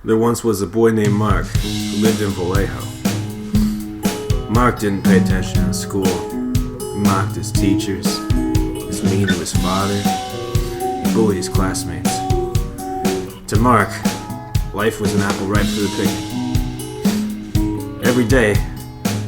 There once was a boy named Mark who lived in Vallejo. Mark didn't pay attention in school. He mocked his teachers, was mean to his father, he bullied his classmates. To Mark, life was an apple ripe for the picking. Every day,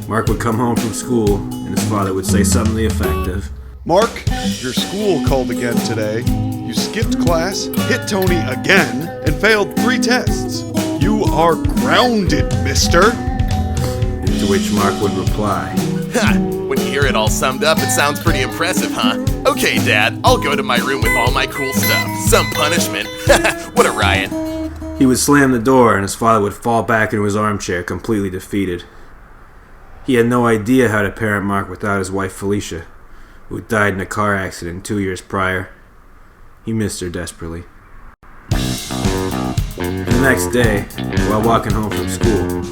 Mark would come home from school and his father would say something to the effect of, "Mark, your school called again today. You skipped class, hit Tony again, and failed 3 tests. You are grounded, mister." To which Mark would reply, Ha! When you hear it all summed up, it sounds pretty impressive, huh? Okay, Dad, I'll go to my room with all my cool stuff. Some punishment. What a riot. He would slam the door and his father would fall back into his armchair completely defeated. He had no idea how to parent Mark without his wife Felicia, who had died in a car accident 2 years prior. He missed her desperately. The next day, while walking home from school,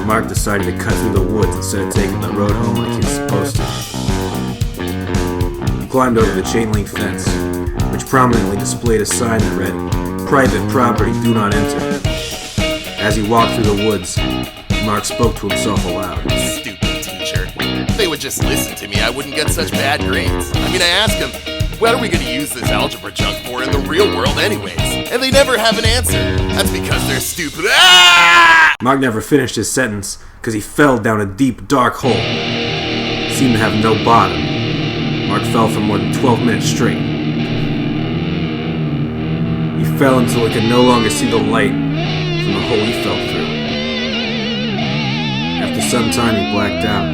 Mark decided to cut through the woods instead of taking the road home like he was supposed to. He climbed over the chain link fence, which prominently displayed a sign that read, "Private property, do not enter." As he walked through the woods, Mark spoke to himself aloud. Stupid teacher. If they would just listen to me, I wouldn't get such bad grades. I asked them, what are we going to use this algebra junk for in the real world anyways? And they never have an answer. That's because they're stupid. Ah! Mark never finished his sentence because he fell down a deep, dark hole. It seemed to have no bottom. Mark fell for more than 12 minutes straight. He fell until he could no longer see the light from the hole he fell through. After some time, he blacked out.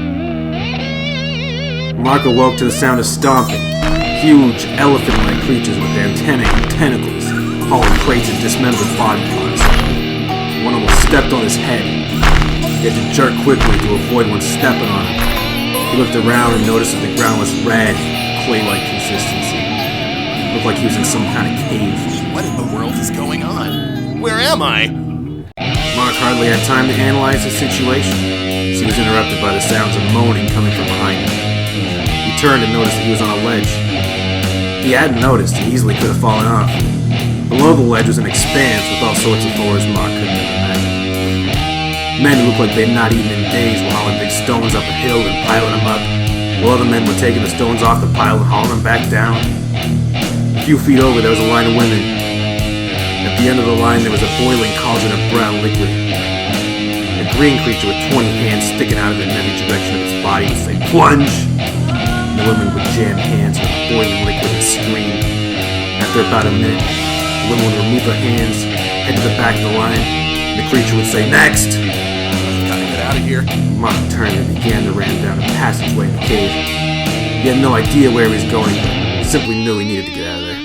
Mark awoke to the sound of stomping. Huge, elephant-like creatures with antennae and tentacles, hauling crates and dismembered body parts. One almost stepped on his head. He had to jerk quickly to avoid one stepping on him. He looked around and noticed that the ground was red, clay-like consistency. It looked like he was in some kind of cave. What in the world is going on? Where am I? Mark hardly had time to analyze the situation, as he was interrupted by the sounds of moaning coming from behind him. He turned and noticed that he was on a ledge. He hadn't noticed, he easily could have fallen off. Below the ledge was an expanse with all sorts of horrors Mark couldn't have imagined. Men who looked like they'd not eaten in days were hauling big stones up a hill and piling them up, while other men were taking the stones off the pile and hauling them back down. A few feet over there was a line of women. At the end of the line there was a boiling cauldron of brown liquid. A green creature with 20 hands sticking out of it in every direction of its body would say, "Plunge!" The women would jam hands in the boiling liquid and scream. After about a minute, the women would remove their hands, head to the back of the line, and the creature would say, "Next!" Gotta get out of here. Mark turned and began to run down a passageway in the cave. He had no idea where he was going, but simply knew he needed to get out of there.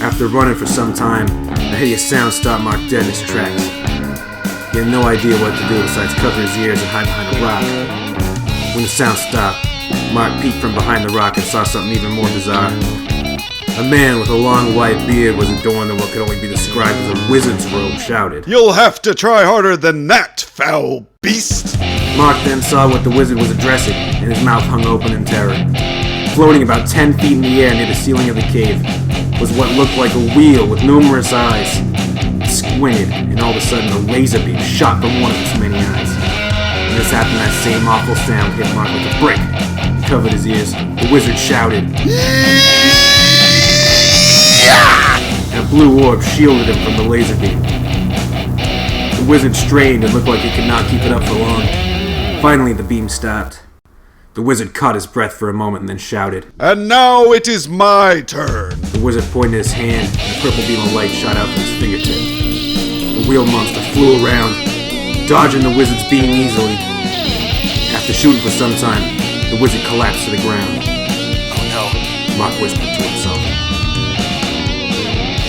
After running for some time, a hideous sound stopped Mark dead in his tracks. He had no idea what to do besides cover his ears and hide behind a rock. When the sound stopped, Mark peeked from behind the rock and saw something even more bizarre. A man with a long white beard was adorned in what could only be described as a wizard's robe shouted, "You'll have to try harder than that, foul beast!" Mark then saw what the wizard was addressing, and his mouth hung open in terror. Floating about 10 feet in the air near the ceiling of the cave was what looked like a wheel with numerous eyes. It squinted, and all of a sudden a laser beam shot from one of its many eyes. When this happened, that same awful sound hit Mark like a brick. He covered his ears. The wizard shouted, and a blue orb shielded him from the laser beam. The wizard strained and looked like he could not keep it up for long. Finally, the beam stopped. The wizard caught his breath for a moment and then shouted, "And now it is my turn!" The wizard pointed his hand, and a purple beam of light shot out from his fingertip. The wheel monster flew around, dodging the wizard's beam easily. After shooting for some time, the wizard collapsed to the ground. Oh no. Mark whispered to himself.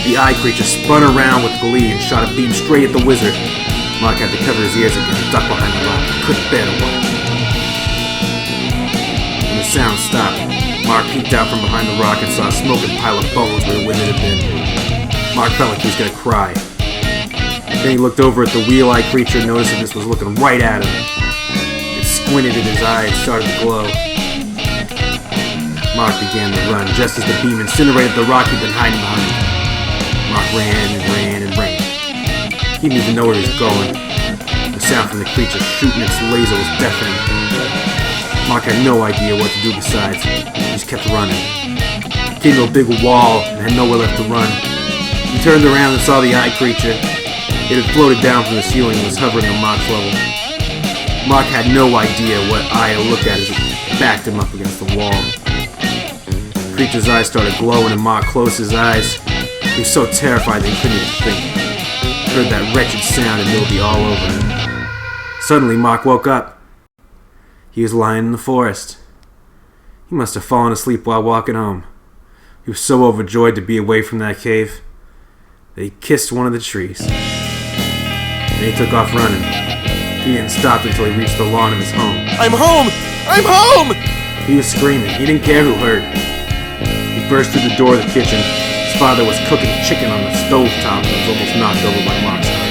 The eye creature spun around with glee and shot a beam straight at the wizard. Mark had to cover his ears again and duck behind the rock. He couldn't bear to watch. When the sound stopped, Mark peeked out from behind the rock and saw a smoking pile of bones where the wizard had been. Mark felt like he was going to cry. Then he looked over at the wheel-eye creature and noticed that this was looking right at him. It squinted in his eye and started to glow. Mark began to run just as the beam incinerated the rock he'd been hiding behind. Mark ran and ran and ran. He didn't even know where he was going. The sound from the creature shooting its laser was deafening. Mark had no idea what to do besides. He just kept running. He came to a big wall and had nowhere left to run. He turned around and saw the eye creature. It had floated down from the ceiling and was hovering on Mark's level. Mark had no idea what eye to look at as it backed him up against the wall. The creature's eyes started glowing and Mark closed his eyes. He was so terrified that he couldn't even think. He heard that wretched sound and knew it would be all over him. Suddenly, Mark woke up. He was lying in the forest. He must have fallen asleep while walking home. He was so overjoyed to be away from that cave that he kissed one of the trees. Then he took off running. He didn't stop until he reached the lawn of his home. I'm home! I'm home! He was screaming. He didn't care who heard. He burst through the door of the kitchen. His father was cooking chicken on the stovetop and was almost knocked over by Mark's heart.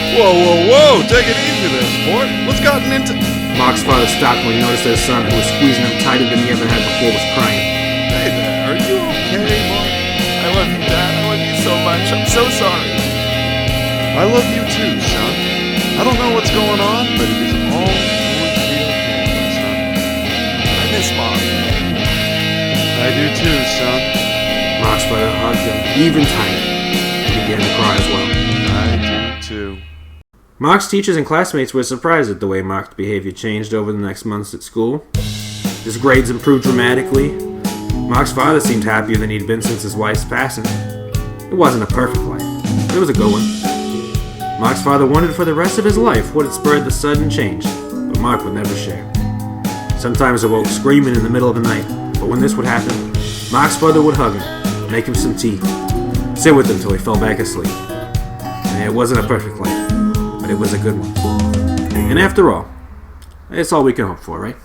Whoa! Take it easy there, sport. What's gotten into... Mark's father stopped when he noticed that his son, who was squeezing him tighter than he ever had before, was crying. Hey there, are you okay, Mark? I love you, Dad. I love you so much. I'm so sorry. I love you too, son. I don't know what's going on, but it is all going to be okay, my son. I miss Mom. I do too, son. Mark's father hugged him even tighter and began to cry as well. I do too. Mark's teachers and classmates were surprised at the way Mark's behavior changed over the next months at school. His grades improved dramatically. Mark's father seemed happier than he'd been since his wife's passing. It wasn't a perfect life, but it was a good one. Mark's father wondered for the rest of his life what had spurred the sudden change, but Mark would never share. Sometimes he woke screaming in the middle of the night, but when this would happen, Mark's father would hug him, make him some tea, sit with him till he fell back asleep. And it wasn't a perfect life, but it was a good one. And after all, that's all we can hope for, right?